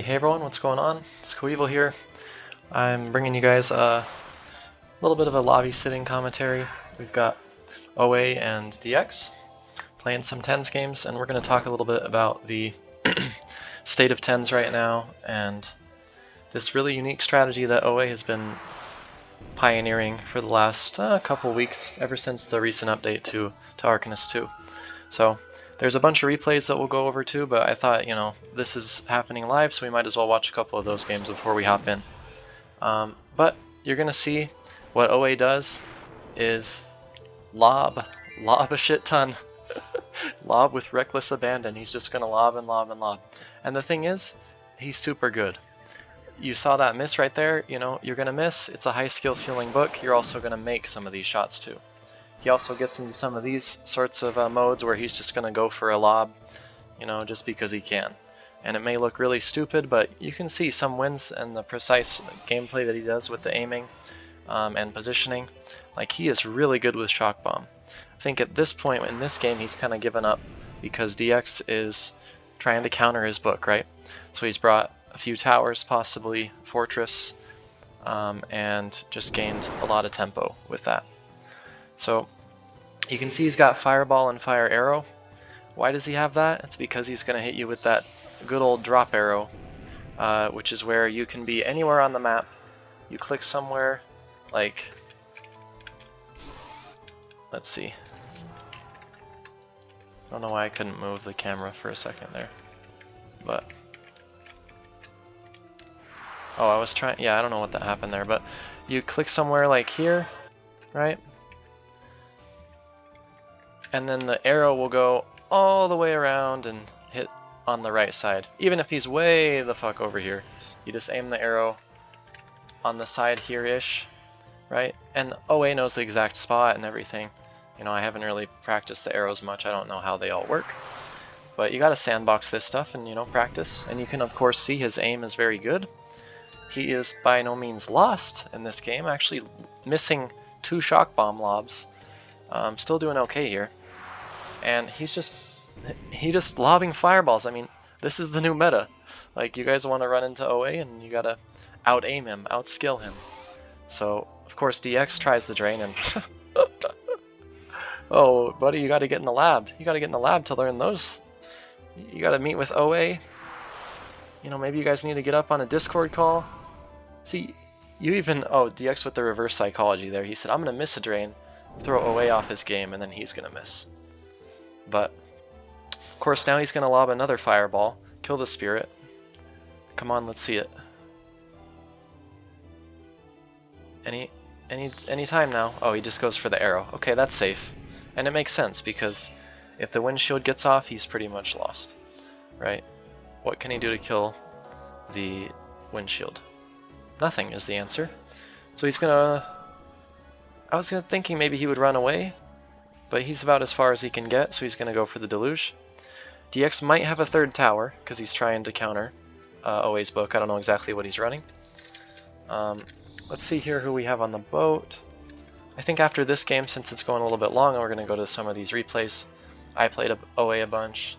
Hey everyone, what's going on? It's Coevil here. I'm bringing you guys a little bit of a lobby sitting commentary. We've got OA and DX playing some tens games, and we're going to talk a little bit about the state of tens right now and this really unique strategy that OA has been pioneering for the last couple weeks, ever since the recent update to Arcanists 2. So there's a bunch of replays that we'll go over too, but I thought, this is happening live, so we might as well watch a couple of those games before we hop in. But you're going to see what OA does is lob a shit ton. Lob with reckless abandon. He's just going to lob and lob and lob. And the thing is, he's super good. You saw that miss right there, you're going to miss. It's a high skill ceiling book. You're also going to make some of these shots too. He also gets into some of these sorts of modes where he's just going to go for a lob, just because he can. And it may look really stupid, but you can see some wins and the precise gameplay that he does with the aiming and positioning. Like, he is really good with Shock Bomb. I think at this point in this game he's kind of given up because DX is trying to counter his book, right? So he's brought a few towers, possibly Fortress, and just gained a lot of tempo with that. So you can see he's got Fireball and Fire Arrow. Why does he have that? It's because he's going to hit you with that good old drop arrow, which is where you can be anywhere on the map. You click somewhere, like, let's see. I don't know why I couldn't move the camera for a second there, but oh, I was trying. Yeah, I don't know what that happened there, but you click somewhere like here, right? And then the arrow will go all the way around and hit on the right side. Even if he's way the fuck over here, you just aim the arrow on the side here-ish, right? And OA knows the exact spot and everything. I haven't really practiced the arrows much. I don't know how they all work. But you gotta sandbox this stuff and, practice. And you can, of course, see his aim is very good. He is by no means lost in this game, actually missing 2 shock bomb lobs. Still doing okay here. And he's just lobbing fireballs. I mean, this is the new meta. Like, you guys want to run into OA and you gotta out-aim him, out-skill him. So, of course, DX tries the drain and... Oh, buddy, you gotta get in the lab. You gotta get in the lab to learn those. You gotta meet with OA. Maybe you guys need to get up on a Discord call. See, you even... Oh, DX with the reverse psychology there. He said, I'm gonna miss a drain, throw OA off his game, and then he's gonna miss. But, of course, now he's gonna lob another fireball, kill the spirit. Come on, let's see it. Any time now. Oh, he just goes for the arrow. Okay, that's safe. And it makes sense, because if the windshield gets off, he's pretty much lost, right? What can he do to kill the windshield? Nothing is the answer. So he's gonna... I was thinking maybe he would run away, but he's about as far as he can get, so he's gonna go for the deluge. DX might have a third tower, because he's trying to counter OA's book. I don't know exactly what he's running. Let's see here who we have on the boat. I think after this game, since it's going a little bit long, we're going to go to some of these replays. I played OA a bunch.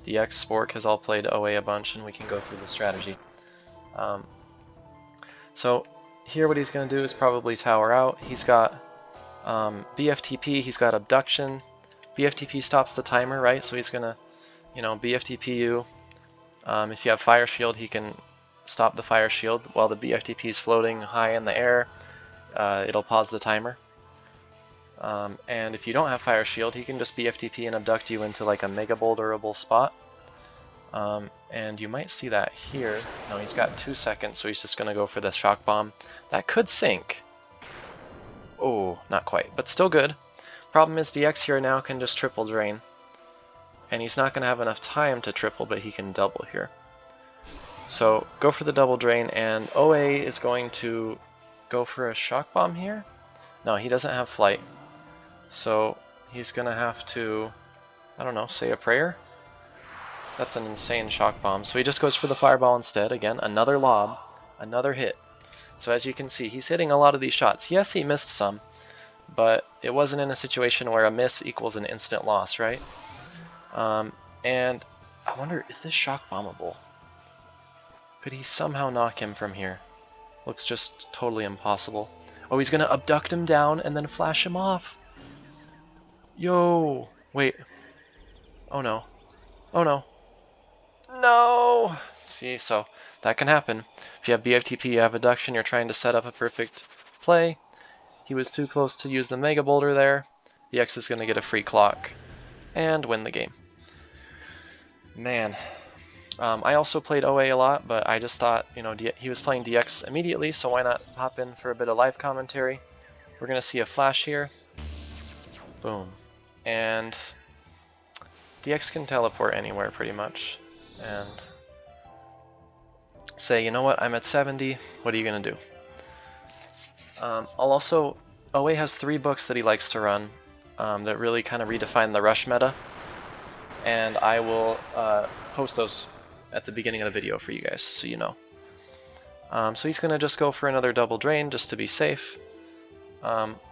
DX Spork has all played OA a bunch, and we can go through the strategy. So here what he's going to do is probably tower out. He's got BFTP, he's got Abduction. BFTP stops the timer, right? So he's going to, BFTP you. If you have Fire Shield, he can stop the Fire Shield. While the BFTP is floating high in the air, it'll pause the timer. And if you don't have Fire Shield, he can just BFTP and abduct you into like a mega boulderable spot. And you might see that here. No, he's got 2 seconds, so he's just going to go for the shock bomb. That could sink. Oh, not quite, but still good. Problem is DX here now can just triple drain. And he's not going to have enough time to triple, but he can double here. So go for the double drain, and OA is going to go for a shock bomb here. No, he doesn't have flight. So he's going to have to, I don't know, say a prayer? That's an insane shock bomb. So he just goes for the fireball instead. Again, another lob, another hit. So as you can see, he's hitting a lot of these shots. Yes, he missed some, but it wasn't in a situation where a miss equals an instant loss, right? And I wonder, is this shock bombable? Could he somehow knock him from here? Looks just totally impossible. Oh, he's gonna abduct him down and then flash him off. Yo! Wait. Oh no. Oh no. No! See, so that can happen. If you have BFTP, you have abduction, you're trying to set up a perfect play. He was too close to use the Mega Boulder there. The X is gonna get a free clock and win the game. Man. I also played OA a lot, but I just thought, you know, he was playing DX immediately, so why not hop in for a bit of live commentary. We're going to see a flash here. Boom. And DX can teleport anywhere pretty much. And say, you know what, I'm at 70, what are you going to do? OA has 3 books that he likes to run that really kind of redefine the rush meta. And I will post those at the beginning of the video for you guys, so you know. So he's going to just go for another double drain just to be safe.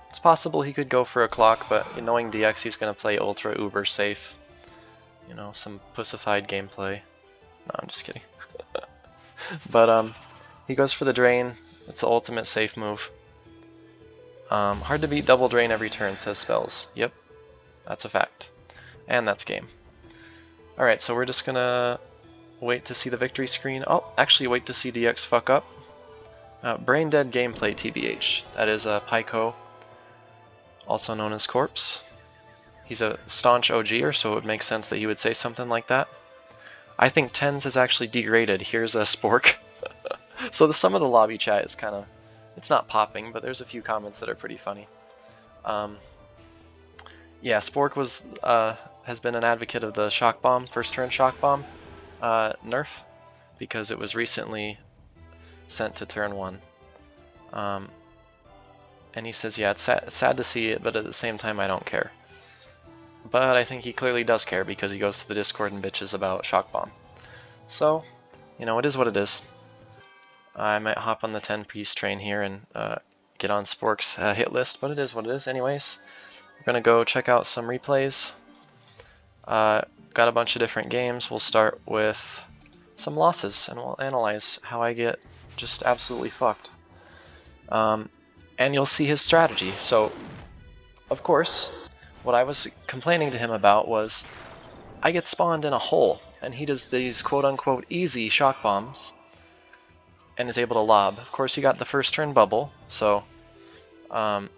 It's possible he could go for a clock, but knowing DX, he's going to play ultra uber safe. You know, some pussified gameplay. No, I'm just kidding. But he goes for the drain. It's the ultimate safe move. Hard to beat double drain every turn, says Spells. Yep, that's a fact. And that's game. Alright, so we're just gonna wait to see the victory screen. Oh, actually wait to see DX fuck up. Brain dead gameplay TBH. That is Pyko, also known as Corpse. He's a staunch OGer, so it would make sense that he would say something like that. I think Tens is actually degraded. Here's a Spork. So some of the lobby chat is kind of, it's not popping, but there's a few comments that are pretty funny. Yeah, Spork was has been an advocate of the shock bomb, first turn shock bomb nerf, because it was recently sent to turn 1. And he says, yeah, it's sad to see it, but at the same time I don't care. But I think he clearly does care because he goes to the Discord and bitches about shock bomb. So, you know, it is what it is. I might hop on the 10-piece train here and get on Spork's hit list, but it is what it is anyways. We're gonna go check out some replays. Got a bunch of different games. We'll start with some losses and we'll analyze how I get just absolutely fucked. And you'll see his strategy. So, of course, what I was complaining to him about was I get spawned in a hole and he does these quote-unquote easy shock bombs and is able to lob. Of course, he got the first turn bubble, so you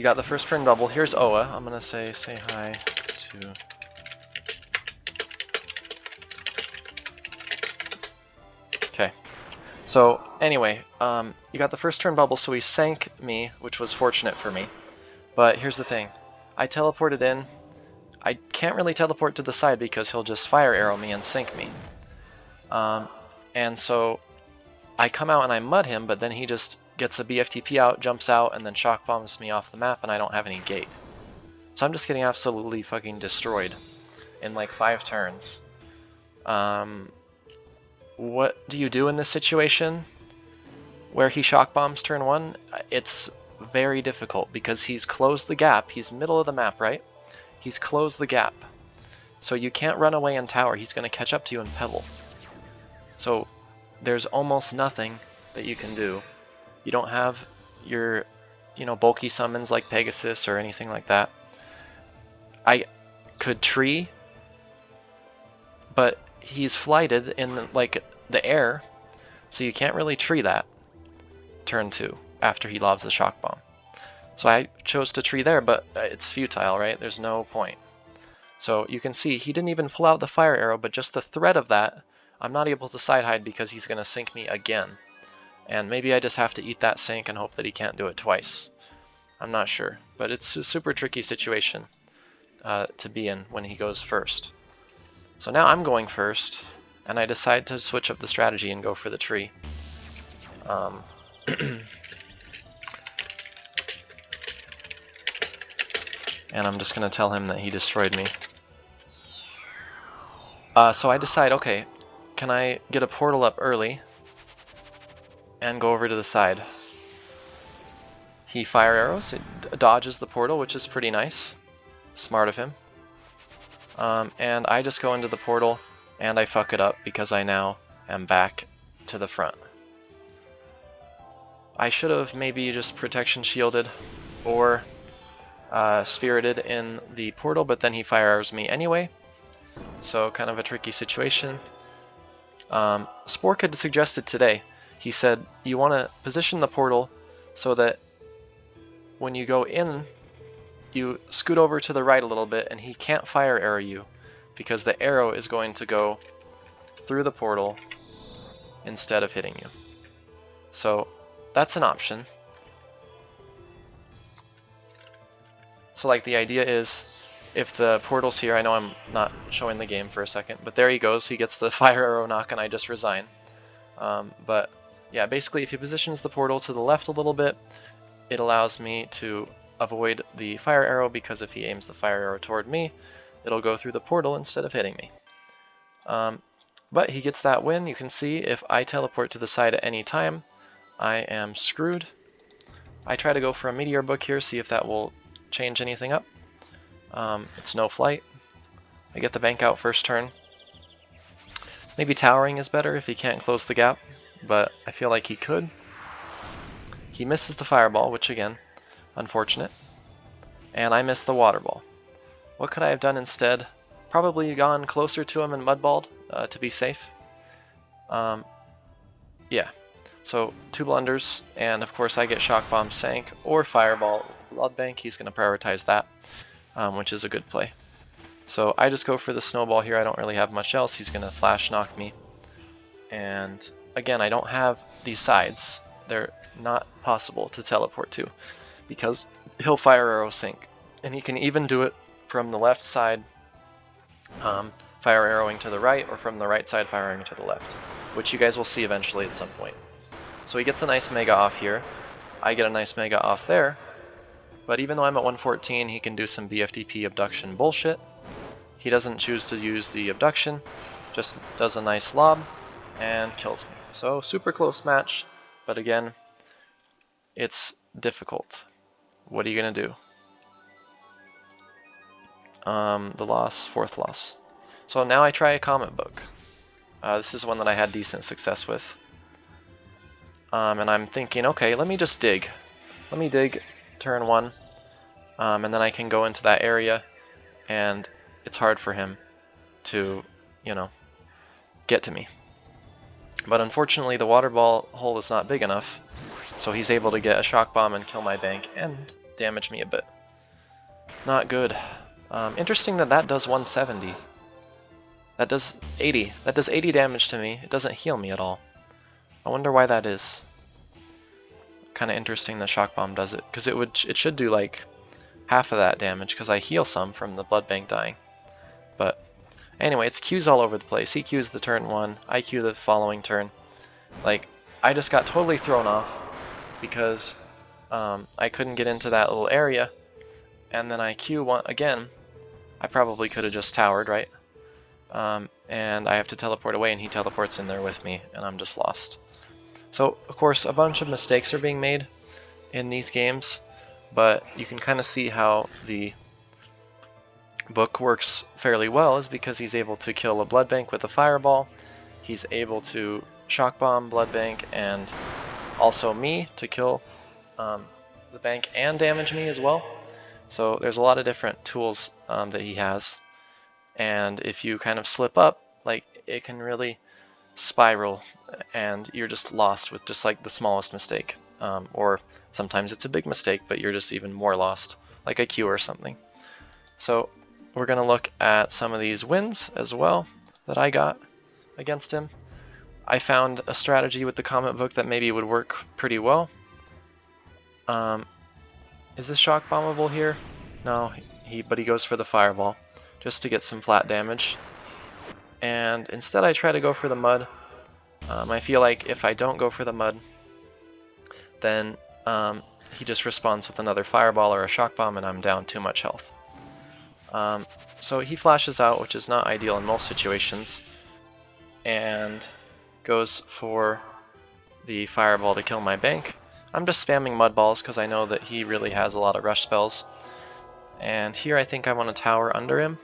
got the first turn bubble. Here's Oa. I'm gonna say hi to. Okay. So anyway, you got the first turn bubble, so he sank me, which was fortunate for me. But here's the thing: I teleported in. I can't really teleport to the side because he'll just fire arrow me and sink me. And so I come out and I mud him, but then he just gets a BFTP out, jumps out, and then shock bombs me off the map, and I don't have any gate. So I'm just getting absolutely fucking destroyed in like 5 turns. What do you do in this situation where he shock bombs turn 1? It's very difficult because he's closed the gap. He's middle of the map, right? He's closed the gap. So you can't run away in tower. He's going to catch up to you in pebble. So there's almost nothing that you can do. You don't have your, you know, bulky summons like Pegasus or anything like that. I could tree, but he's flighted in like the air, so you can't really tree that turn 2 after he lobs the shock bomb. So I chose to tree there, but it's futile, right? There's no point. So you can see he didn't even pull out the fire arrow, but just the threat of that, I'm not able to side hide because he's going to sink me again. And maybe I just have to eat that sink and hope that he can't do it twice. I'm not sure, but it's a super tricky situation to be in when he goes first. So now I'm going first, and I decide to switch up the strategy and go for the tree. And I'm just going to tell him that he destroyed me. So I decide, okay, can I get a portal up early and go over to the side? He fire arrows, it dodges the portal, which is pretty nice. Smart of him. And I just go into the portal and I fuck it up because I now am back to the front. I should have maybe just protection shielded or spirited in the portal, but then he fire arrows me anyway, so kind of a tricky situation. Spork had suggested today, he said you want to position the portal so that when you go in, you scoot over to the right a little bit and he can't fire arrow you because the arrow is going to go through the portal instead of hitting you. So that's an option. So like the idea is, if the portal's here, I know I'm not showing the game for a second, but there he goes, he gets the fire arrow knock and I just resign. But yeah, basically if he positions the portal to the left a little bit, it allows me to avoid the fire arrow, because if he aims the fire arrow toward me, it'll go through the portal instead of hitting me. But he gets that win. You can see if I teleport to the side at any time, I am screwed. I try to go for a meteor book here, see if that will change anything up. It's no flight. I get the bank out first turn. Maybe towering is better if he can't close the gap, but I feel like he could. He misses the fireball, which again, unfortunate. And I miss the water ball. What could I have done instead? Probably gone closer to him and mudballed to be safe. Yeah, so 2 blunders, and of course I get shock bomb sank or fireball blood bank. He's going to prioritize that, which is a good play. So I just go for the snowball here. I don't really have much else. He's going to flash knock me. And again, I don't have these sides. They're not possible to teleport to because he'll fire arrow sink. And he can even do it from the left side, fire arrowing to the right, or from the right side firing to the left, which you guys will see eventually at some point. So he gets a nice mega off here. I get a nice mega off there. But even though I'm at 114, he can do some BFDP abduction bullshit. He doesn't choose to use the abduction, just does a nice lob and kills me. So super close match, but again, it's difficult. What are you gonna do? The loss, 4th loss. So now I try a comet book. This is one that I had decent success with. And I'm thinking, okay, let me just dig. Let me dig turn 1, and then I can go into that area, and it's hard for him to, you know, get to me. But unfortunately the water ball hole is not big enough, so he's able to get a shock bomb and kill my bank and damage me a bit. Not good. Interesting that that does 170. That does 80. That does 80 damage to me. It doesn't heal me at all. I wonder why that is. Kind of interesting the shock bomb does it, because it should do like half of that damage, because I heal some from the blood bank dying. But anyway, it's Qs all over the place. He Qs the turn 1, I Q the following turn. Like, I just got totally thrown off because I couldn't get into that little area, and then I Q one again. I probably could have just towered, right? And I have to teleport away, and he teleports in there with me, and I'm just lost. So, of course, a bunch of mistakes are being made in these games, but you can kind of see how the book works fairly well is because he's able to kill a blood bank with a fireball. He's able to shock bomb blood bank and also me to kill the bank and damage me as well. So there's a lot of different tools that he has, and if you kind of slip up, like, it can really spiral and you're just lost with just like the smallest mistake, or sometimes it's a big mistake but you're just even more lost, like a Q or something. So we're going to look at some of these wins as well that I got against him. I found a strategy with the comet book that maybe would work pretty well. Is this shock bombable here? No, but he goes for the fireball just to get some flat damage. And instead I try to go for the mud. I feel like if I don't go for the mud, then he just responds with another fireball or a shock bomb and I'm down too much health. So he flashes out, which is not ideal in most situations, and goes for the fireball to kill my bank. I'm just spamming mud balls because I know that he really has a lot of rush spells. And here I think I want to tower under him.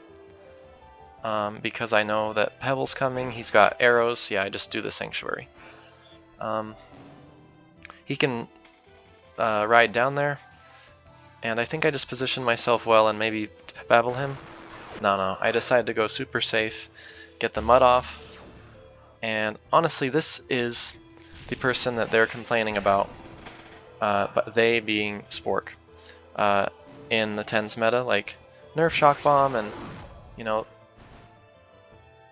because I know that Pebble's coming. He's got arrows. Yeah, I just do the Sanctuary. He can ride down there, and I think I just positioned myself well and maybe Pebble him. No, I decided to go super safe, get the mud off, and honestly, this is the person that they're complaining about, but they being Spork, in the 10s meta, like nerf Shock Bomb, and you know,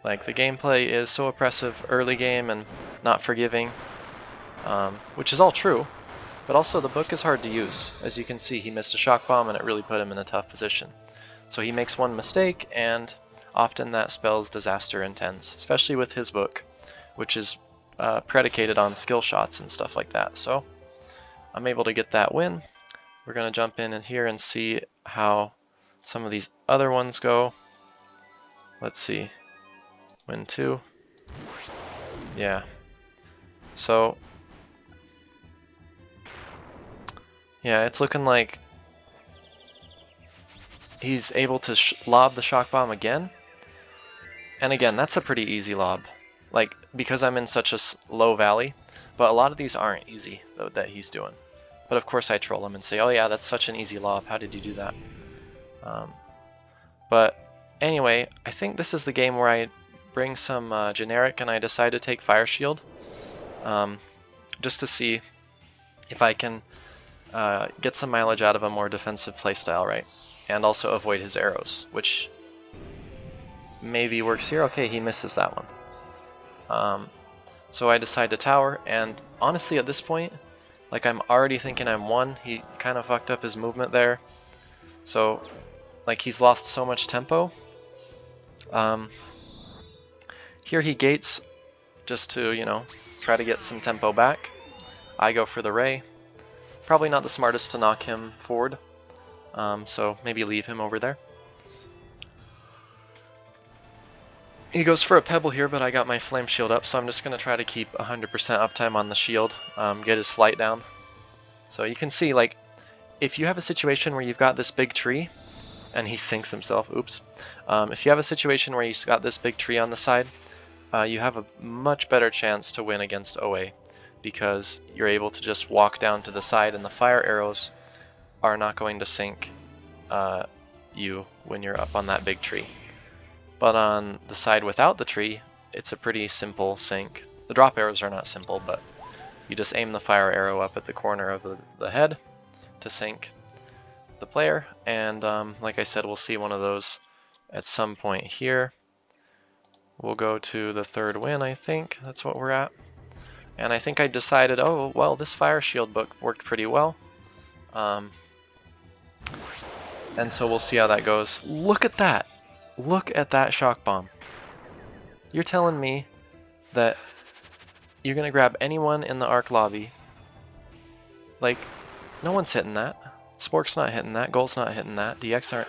like the gameplay is so oppressive early game and not forgiving, which is all true, but also the book is hard to use. As you can see, he missed a Shock Bomb and it really put him in a tough position. So he makes one mistake, and often that spells disaster in 10s, especially with his book, which is predicated on skill shots and stuff like that. So I'm able to get that win. We're going to jump in here and see how some of these other ones go. Let's see. Win 2. Yeah. So yeah, it's looking like he's able to lob the Shock Bomb again. And again, that's a pretty easy lob. Like, because I'm in such a low valley, but a lot of these aren't easy though, that he's doing. But of course I troll him and say, oh yeah, that's such an easy lob, how did you do that? But anyway, I think this is the game where I bring some generic and I decide to take Fire Shield, just to see if I can get some mileage out of a more defensive playstyle, right? And also avoid his arrows, which maybe works here. Okay, he misses that one. So I decide to tower, and honestly at this point, like, I'm already thinking I'm won. He kind of fucked up his movement there. So, like, he's lost so much tempo. Here he gates just to, you know, try to get some tempo back. I go for the Ray. Probably not the smartest to knock him forward. So maybe leave him over there. He goes for a Pebble here, but I got my Flame Shield up, so I'm just going to try to keep 100% uptime on the shield, get his flight down. So you can see, like, if you have a situation where you've got this big tree, and he sinks himself, oops. If you have a situation where you've got this big tree on the side, you have a much better chance to win against OA, because you're able to just walk down to the side, and the fire arrows are not going to sink you when you're up on that big tree. But on the side without the tree, it's a pretty simple sink. The drop arrows are not simple, but you just aim the fire arrow up at the corner of the head to sink the player, and like I said, we'll see one of those at some point here. We'll go to the third win, I think. That's what we're at. And I think I decided, oh, well, this Fire Shield book worked pretty well. And so we'll see how that goes. Look at that! Look at that Shock Bomb. You're telling me that you're going to grab anyone in the Arc lobby. Like, no one's hitting that. Spork's not hitting that. Gold's not hitting that. DX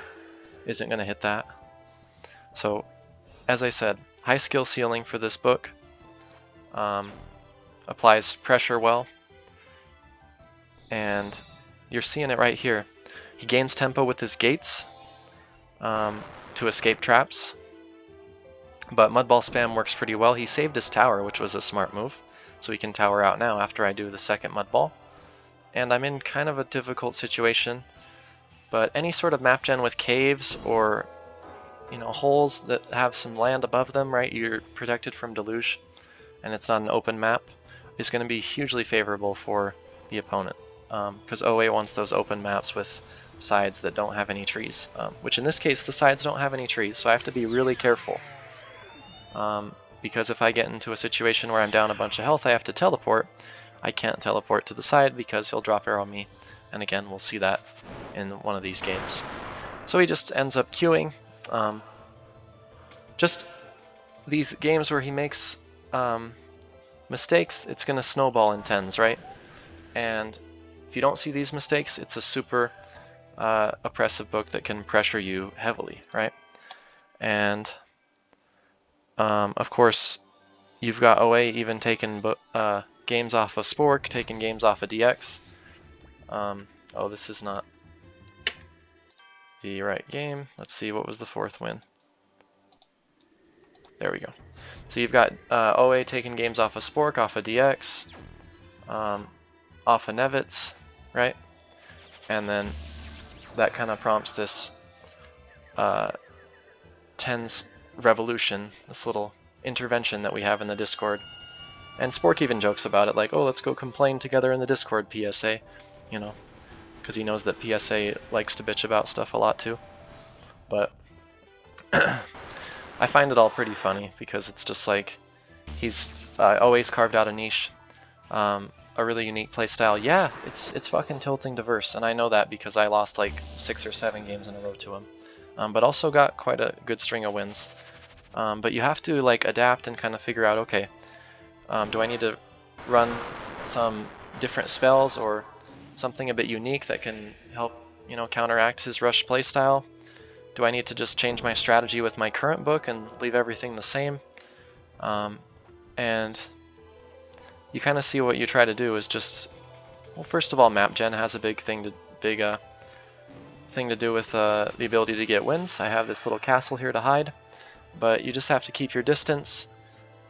isn't going to hit that. So, as I said, high skill ceiling for this book. Applies pressure well. And you're seeing it right here. He gains tempo with his gates to escape traps. But Mudball spam works pretty well. He saved his tower, which was a smart move. So he can tower out now after I do the second Mudball. And I'm in kind of a difficult situation. But any sort of map gen with caves or, you know, holes that have some land above them, right? You're protected from deluge and it's not an open map, is going to be hugely favorable for the opponent. Because OA wants those open maps with sides that don't have any trees. Which in this case, the sides don't have any trees, so I have to be really careful. Because if I get into a situation where I'm down a bunch of health, I have to teleport. I can't teleport to the side because he'll drop arrow me. And again, we'll see that in one of these games. So he just ends up queuing. Just these games where he makes mistakes, it's going to snowball in 10s, right? And if you don't see these mistakes, it's a super oppressive book that can pressure you heavily, right? And of course, you've got OA even taking games off of Spork, taking games off of DX. Oh, this is not the right game. Let's see, what was the fourth win? There we go. So you've got OA taking games off of Spork, off of DX, off of Nevitz, right? And then that kind of prompts this TENS revolution, this little intervention that we have in the Discord. And Spork even jokes about it, like, oh, let's go complain together in the Discord, PSA, you know, because he knows that PSA likes to bitch about stuff a lot too. But I find it all pretty funny because it's just like he's always carved out a niche, a really unique playstyle. Yeah, it's fucking tilting diverse, and I know that because I lost like 6 or 7 games in a row to him, but also got quite a good string of wins. But you have to like adapt and kind of figure out, okay, do I need to run some different spells or something a bit unique that can help, you know, counteract his rush playstyle? Do I need to just change my strategy with my current book and leave everything the same? And you kind of see what you try to do is just, well, first of all, map gen has a big thing to do with the ability to get wins. I have this little castle here to hide, but you just have to keep your distance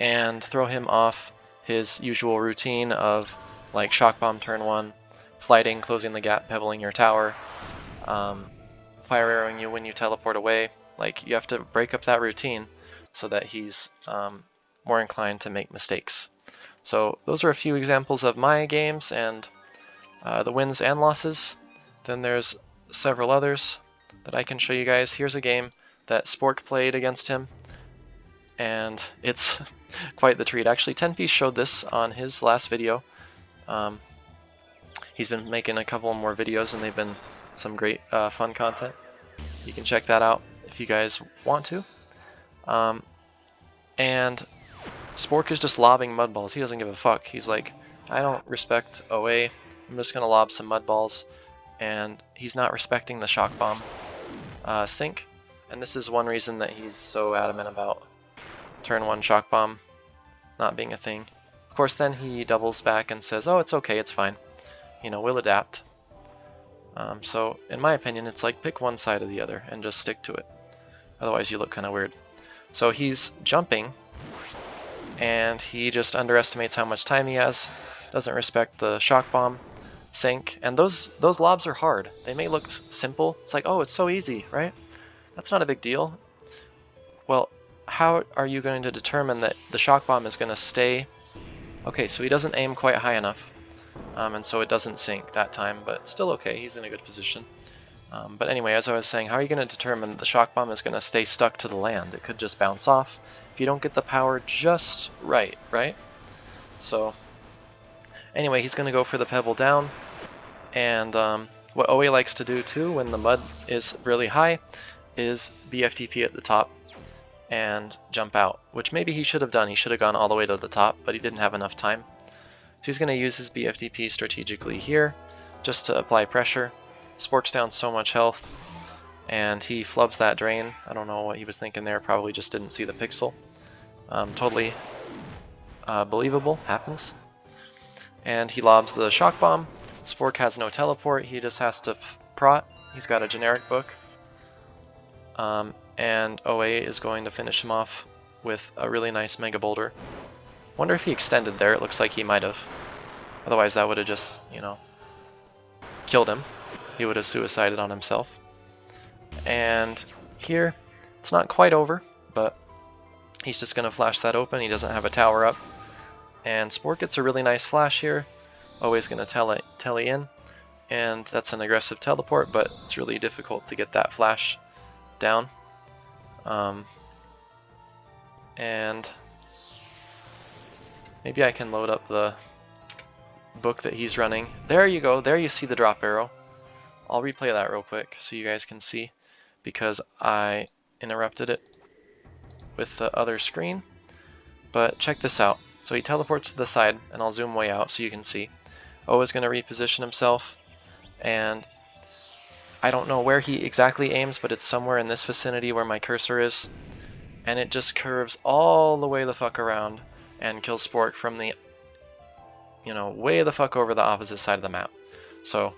and throw him off his usual routine of like shock bomb turn 1, flighting, closing the gap, pebbling your tower, fire arrowing you when you teleport away. Like, you have to break up that routine so that he's more inclined to make mistakes. So those are a few examples of my games and the wins and losses. Then there's several others that I can show you guys. Here's a game that Spork played against him, and it's quite the treat. Actually, 10piece showed this on his last video. He's been making a couple more videos, and they've been some great fun content. You can check that out if you guys want to. And Spork is just lobbing mud balls. He doesn't give a fuck. He's like, I don't respect OA. I'm just gonna lob some mud balls, and he's not respecting the shock bomb sync. And this is one reason that he's so adamant about turn 1 shock bomb not being a thing. Of course, then he doubles back and says, oh, it's okay, it's fine. You know, we'll adapt. So, in my opinion, it's like pick one side or the other and just stick to it. Otherwise, you look kind of weird. So he's jumping, and he just underestimates how much time he has, doesn't respect the shock bomb sync, and those lobs are hard. They may look simple. It's like, oh, it's so easy, right? That's not a big deal. Well, how are you going to determine that the shock bomb is going to stay? Okay, so he doesn't aim quite high enough, and so it doesn't sync that time, but still okay, he's in a good position. But anyway, as I was saying, how are you going to determine the shock bomb is going to stay stuck to the land? It could just bounce off if you don't get the power just right? So anyway, he's going to go for the pebble down, and what OA likes to do too when the mud is really high is BFTP at the top and jump out, which maybe he should have done. He should have gone all the way to the top, but he didn't have enough time. So he's going to use his BFTP strategically here just to apply pressure. Spork's down so much health, and he flubs that drain. I don't know what he was thinking there, probably just didn't see the pixel. Totally believable, happens. And he lobs the shock bomb. Spork has no teleport, he just has to prot. He's got a generic book. And OA is going to finish him off with a really nice Mega Boulder. Wonder if he extended there, it looks like he might have. Otherwise that would have just, you know, killed him. He would have suicided on himself. And here, it's not quite over, but he's just going to flash that open. He doesn't have a tower up. And Spork gets a really nice flash here. Always going to telly in. And that's an aggressive teleport, but it's really difficult to get that flash down. And maybe I can load up the book that he's running. There you go. There you see the drop arrow. I'll replay that real quick so you guys can see, because I interrupted it with the other screen. But check this out. So he teleports to the side, and I'll zoom way out so you can see. O is going to reposition himself, and I don't know where he exactly aims, but it's somewhere in this vicinity where my cursor is. And it just curves all the way the fuck around and kills Spork from the, you know, way the fuck over the opposite side of the map. So,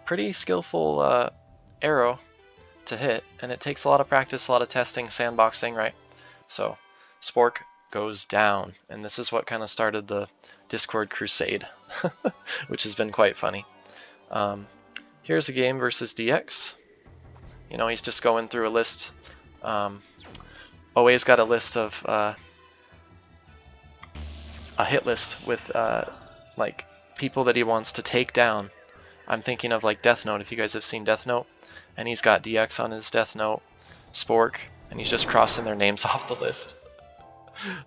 pretty skillful arrow to hit, and it takes a lot of practice, a lot of testing, sandboxing, right? So Spork goes down, and this is what kind of started the Discord crusade, which has been quite funny. Here's a game versus DX. You know, he's just going through a list. Always got a list of a hit list with like people that he wants to take down. I'm thinking of like Death Note, if you guys have seen Death Note, and he's got DX on his Death Note, Spork, and he's just crossing their names off the list.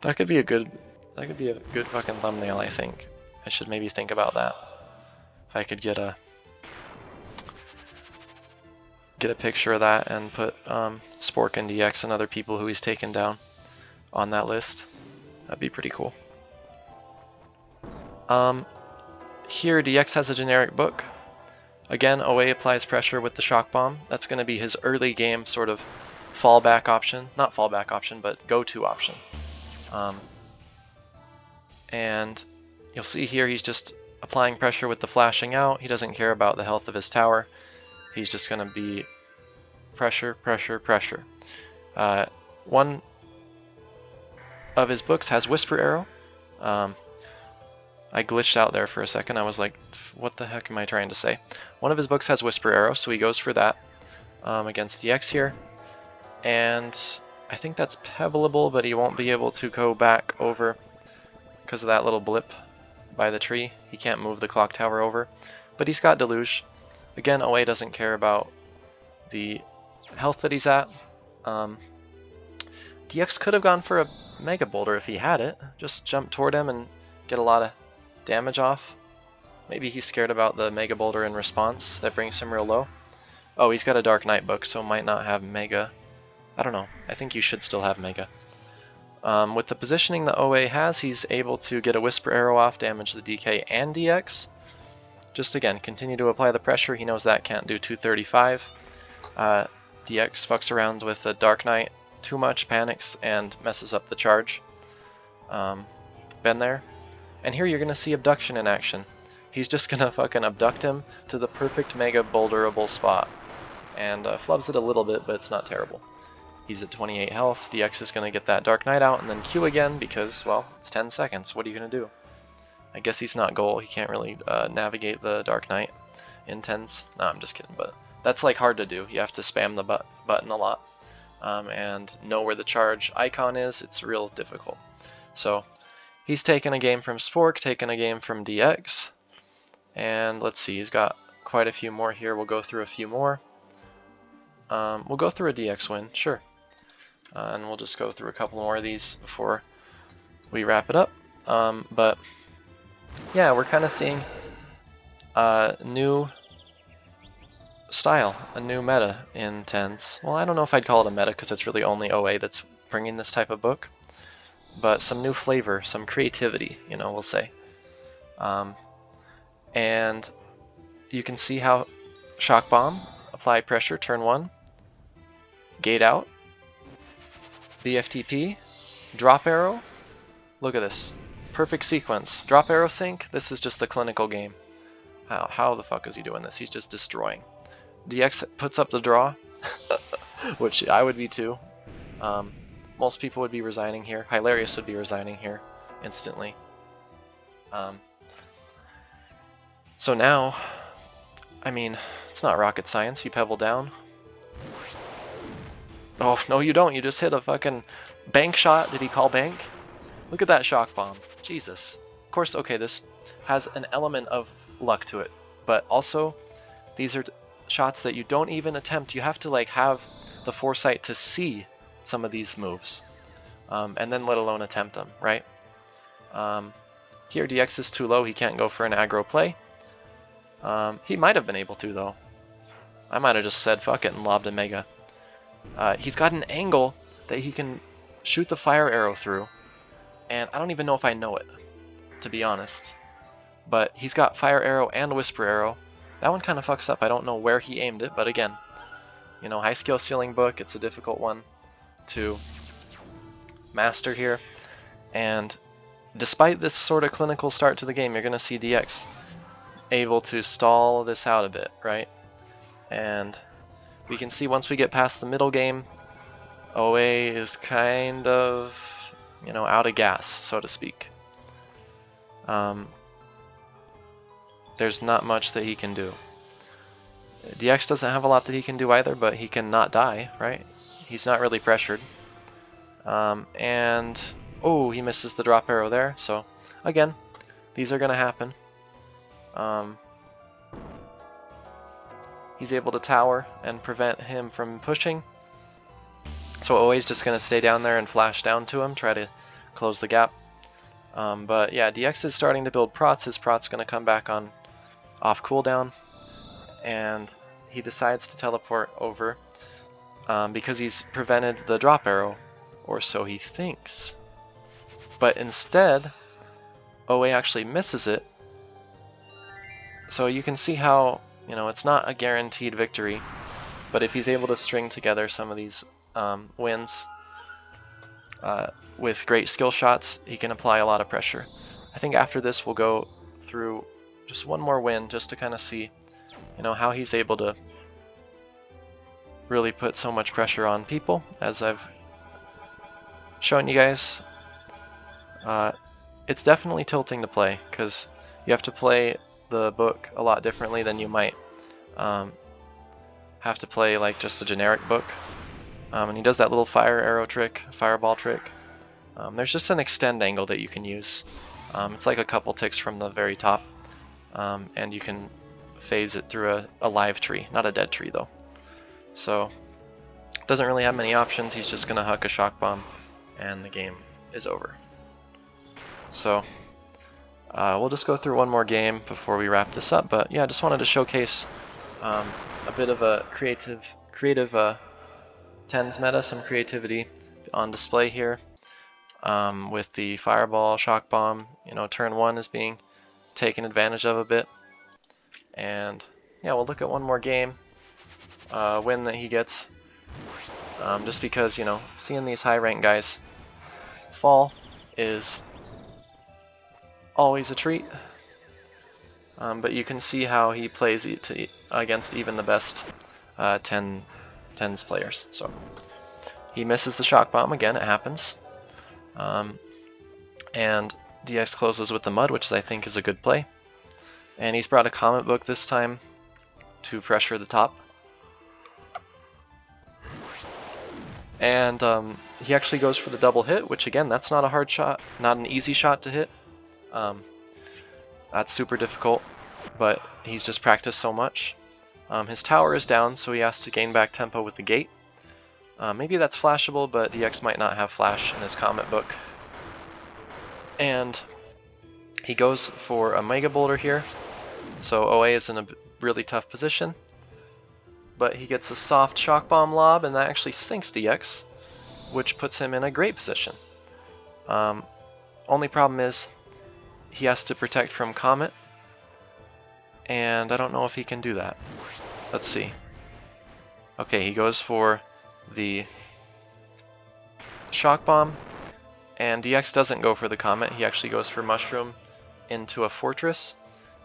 That could be a good fucking thumbnail, I think. I should maybe think about that. If I could get a picture of that and put Spork and DX and other people who he's taken down on that list. That'd be pretty cool. Here DX has a generic book. Again, OA applies pressure with the shock bomb. That's going to be his early game sort of fallback option. Not fallback option, but go-to option. And you'll see here he's just applying pressure with the flashing out. He doesn't care about the health of his tower. He's just going to be pressure, pressure, pressure. One of his books has Whisper Arrow. I glitched out there for a second. I was like, what the heck am I trying to say? One of his books has Whisper Arrow, so he goes for that against DX here. And I think that's pebbleable, but he won't be able to go back over because of that little blip by the tree. He can't move the clock tower over. But he's got Deluge. Again, OA doesn't care about the health that he's at. DX could have gone for a Mega Boulder if he had it. Just jump toward him and get a lot of damage off. Maybe he's scared about the Mega Boulder in response. That brings him real low. Oh, he's got a Dark Knight book, so might not have Mega. I don't know. I think you should still have Mega. With the positioning that OA has, he's able to get a Whisper Arrow off, damage the DK and DX. Just again, continue to apply the pressure. He knows that can't do 235. DX fucks around with the Dark Knight too much, panics, and messes up the charge. Been there. And here you're going to see Abduction in action. He's just going to fucking abduct him to the perfect Mega Boulderable spot. And flubs it a little bit, but it's not terrible. He's at 28 health. DX is going to get that Dark Knight out and then Q again because, well, it's 10 seconds. What are you going to do? I guess he's not goal. He can't really navigate the Dark Knight in 10s. No, I'm just kidding, but that's like hard to do. You have to spam the button a lot and know where the charge icon is. It's real difficult. So he's taken a game from Spork, taken a game from DX, and let's see, he's got quite a few more here. We'll go through a few more. We'll go through a DX win, sure. And we'll just go through a couple more of these before we wrap it up. But yeah, we're kind of seeing a new style, a new meta in 10s. Well, I don't know if I'd call it a meta because it's really only OA that's bringing this type of book. But some new flavor, some creativity, you know, we'll say. And you can see how Shock Bomb, apply pressure, turn 1, gate out, BFTP, drop arrow. Look at this. Perfect sequence. Drop arrow sync. This is just the clinical game. How the fuck is he doing this? He's just destroying. DX puts up the draw, which I would be too. Most people would be resigning here. Hilarious would be resigning here instantly. So now, I mean, it's not rocket science. You pebble down. Oh, no you don't. You just hit a fucking bank shot. Did he call bank? Look at that shock bomb. Jesus. Of course, okay, this has an element of luck to it. But also, these are shots that you don't even attempt. You have to like have the foresight to see some of these moves. And then let alone attempt them, right? Here DX is too low. He can't go for an aggro play. He might have been able to, though. I might have just said fuck it and lobbed a Mega. He's got an angle that he can shoot the fire arrow through. And I don't even know if I know it, to be honest. But he's got fire arrow and whisper arrow. That one kind of fucks up. I don't know where he aimed it, but again, you know, high skill ceiling book, it's a difficult one to master here. And despite this sort of clinical start to the game, you're going to see DX able to stall this out a bit, right? And we can see once we get past the middle game, OA is kind of, you know, out of gas, so to speak. There's not much that he can do. DX doesn't have a lot that he can do either, but he can not die, right? He's not really pressured. And, oh, he misses the drop arrow there, so again, these are going to happen. He's able to tower and prevent him from pushing. So OA's just going to stay down there and flash down to him, try to close the gap. But yeah, DX is starting to build prots. His prot's going to come back on off cooldown, and he decides to teleport over because he's prevented the drop arrow, or so he thinks. But instead, OA actually misses it. So you can see how, you know, it's not a guaranteed victory, but if he's able to string together some of these wins with great skill shots, he can apply a lot of pressure. I think after this we'll go through just one more win just to kind of see, you know, how he's able to really put so much pressure on people, as I've shown you guys. It's definitely tilting to play, because you have to play the book a lot differently than you might have to play like just a generic book. And he does that little fire arrow trick, fireball trick. There's just an extend angle that you can use. It's like a couple ticks from the very top, and you can phase it through a live tree, not a dead tree though. So doesn't really have many options. He's just gonna huck a shock bomb, and the game is over. So we'll just go through one more game before we wrap this up. But yeah, I just wanted to showcase a bit of a creative tens meta, some creativity on display here, with the fireball, shock bomb. You know, turn one is being taken advantage of a bit. And yeah, we'll look at one more game, win that he gets, just because, you know, seeing these high rank guys fall is always a treat. But you can see how he plays against even the best 10s players. So he misses the shock bomb again, it happens. And DX closes with the mud, which I think is a good play. And he's brought a comic book this time to pressure the top. And he actually goes for the double hit, which again, that's not a hard shot, not an easy shot to hit. That's super difficult, but he's just practiced so much. His tower is down, so he has to gain back tempo with the gate. Maybe that's flashable, but DX might not have flash in his comic book. And he goes for a Mega Boulder here, so OA is in a really tough position. But he gets a soft shock bomb lob, and that actually sinks DX, which puts him in a great position. Only problem is he has to protect from Comet, and I don't know if he can do that. Let's see. Okay, he goes for the shock bomb, and DX doesn't go for the Comet. He actually goes for Mushroom into a Fortress,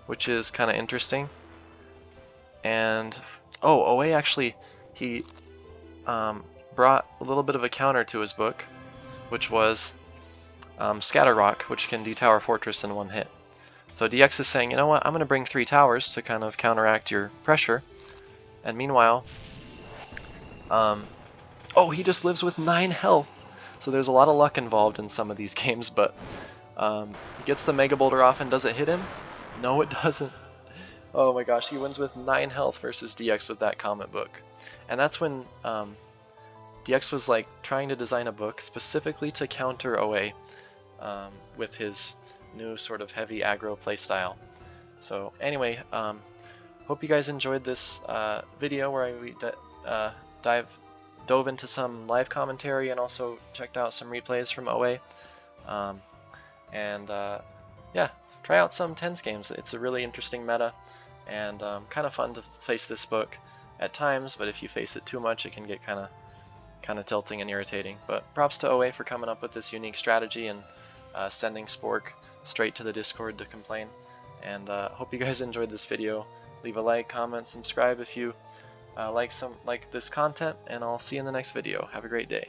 which is kind of interesting. And oh, OA actually, he brought a little bit of a counter to his book, which was Scatter Rock, which can detower Fortress in one hit. So DX is saying, you know what, I'm going to bring 3 towers to kind of counteract your pressure. And meanwhile, oh, he just lives with 9 health. So there's a lot of luck involved in some of these games, but he gets the Mega Boulder off, and does it hit him? No, it doesn't. Oh my gosh, he wins with 9 health versus DX with that comic book. And that's when DX was like trying to design a book specifically to counter OA with his new sort of heavy aggro playstyle. So anyway, hope you guys enjoyed this video where we dove into some live commentary and also checked out some replays from OA. Yeah, try out some 10s games. It's a really interesting meta, and kind of fun to face this book at times, but if you face it too much, it can get kind of tilting and irritating. But props to OA for coming up with this unique strategy and sending Spork straight to the Discord to complain. And hope you guys enjoyed this video. Leave a like, comment, subscribe if you like this content, and I'll see you in the next video. Have a great day.